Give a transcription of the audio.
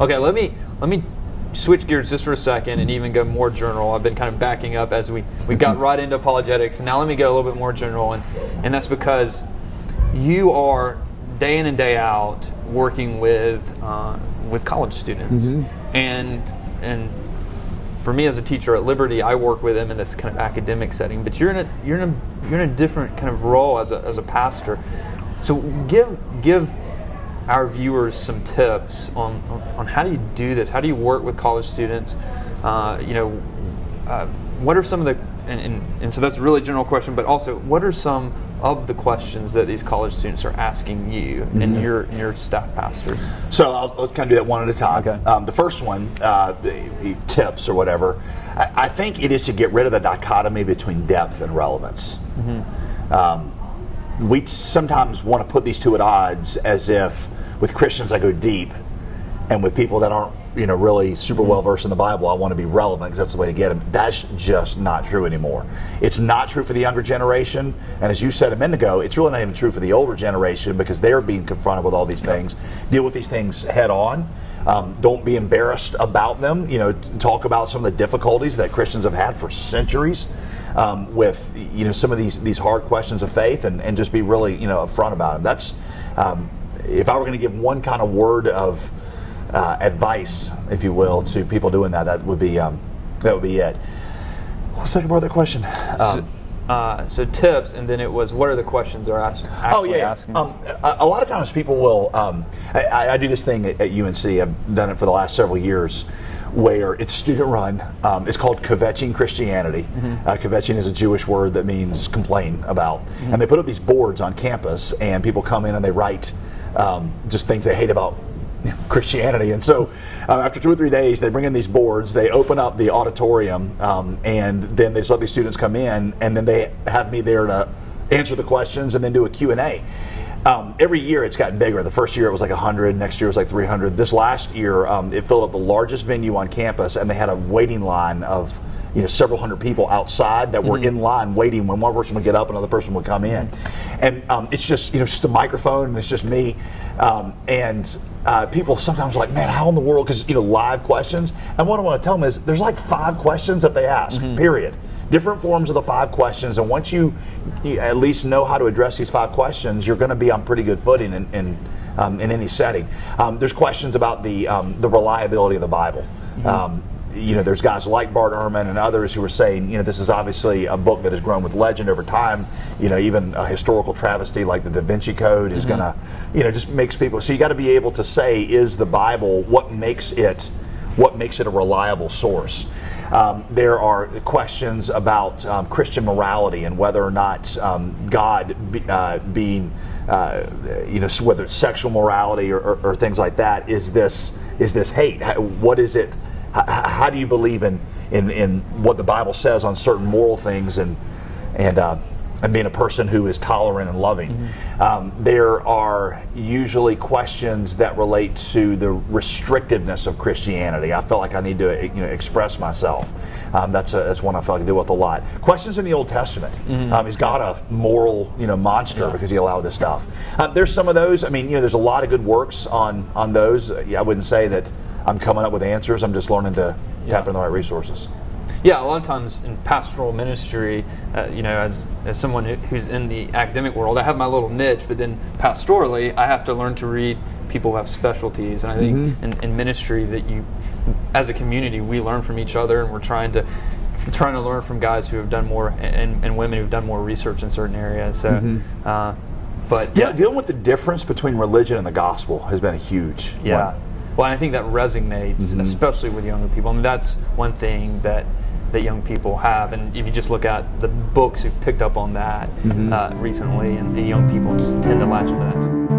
Okay, let me switch gears just for a second and even go more general. I've been kind of backing up as we got right into apologetics. And now let me go a little bit more general, and that's because you are day in and day out working with college students, and for me as a teacher at Liberty, I work with them in this kind of academic setting. But you're in a different kind of role as a pastor. So give our viewers some tips on how do you do this? How do you work with college students? What are some of the and so that's a really general question, but also what are some of the questions that these college students are asking you and your staff pastors? So I'll kind of do that one at a time. Okay. The first one, tips or whatever, I think it is to get rid of the dichotomy between depth and relevance. We sometimes want to put these two at odds, as if with Christians I go deep, and with people that aren't really super well versed in the Bible, I want to be relevant because that's the way to get them. That's just not true anymore. It's not true for the younger generation, and as you said a minute ago, it's really not even true for the older generation because they're being confronted with all these things. Deal with these things head on. Don't be embarrassed about them. Talk about some of the difficulties that Christians have had for centuries with some of these hard questions of faith, and just be really upfront about them. That's if I were going to give one kind of word of advice, if you will, to people doing that would be it. What's the second part of the question? So tips, and then it was, what are the questions they're asking? A lot of times people will. I do this thing at UNC. I've done it for the last several years, where it's student run. It's called kvetching Christianity. Kvetching is a Jewish word that means complain about. And they put up these boards on campus, and people come in and they write just things they hate about Christianity. And so after 2 or 3 days, they bring in these boards, they open up the auditorium, and then they just let these students come in, and then they have me there to answer the questions and then do a Q&A. Every year it's gotten bigger. The first year it was like 100, next year it was like 300. This last year it filled up the largest venue on campus, and they had a waiting line of several hundred people outside that were in line waiting when one person would get up, another person would come in. And it's just a microphone, and it's just me. People sometimes are like, man, how in the world, because live questions. And what I want to tell them is there's like 5 questions that they ask, period. Different forms of the 5 questions, and once you at least know how to address these 5 questions, you're going to be on pretty good footing in any setting. There's questions about the reliability of the Bible. There's guys like Bart Ehrman and others who are saying, this is obviously a book that has grown with legend over time. Even a historical travesty like the Da Vinci Code is going to, just makes people. So you got to be able to say, is the Bible, what makes it a reliable source? There are questions about Christian morality and whether or not God being, whether it's sexual morality or things like that. Is this hate? What is it? How do you believe in what the Bible says on certain moral things and being a person who is tolerant and loving? There are usually questions that relate to the restrictiveness of Christianity. I felt like I need to express myself. That's one I felt like I deal with a lot. Questions in the Old Testament. Is God a moral monster because he allowed this stuff? There's some of those. There's a lot of good works on those. I wouldn't say that I'm coming up with answers. I'm just learning to tap into the right resources. Yeah, a lot of times in pastoral ministry, as someone who's in the academic world, I have my little niche, but then pastorally, I have to learn to read people who have specialties. And I think in ministry that as a community, we learn from each other, and we're trying to learn from guys who have done more and women who've done more research in certain areas. So, dealing with the difference between religion and the gospel has been a huge one. Well, I think that resonates, especially with younger people. That's one thing that young people have, and if you just look at the books who've picked up on that recently, and the young people just tend to latch onto that.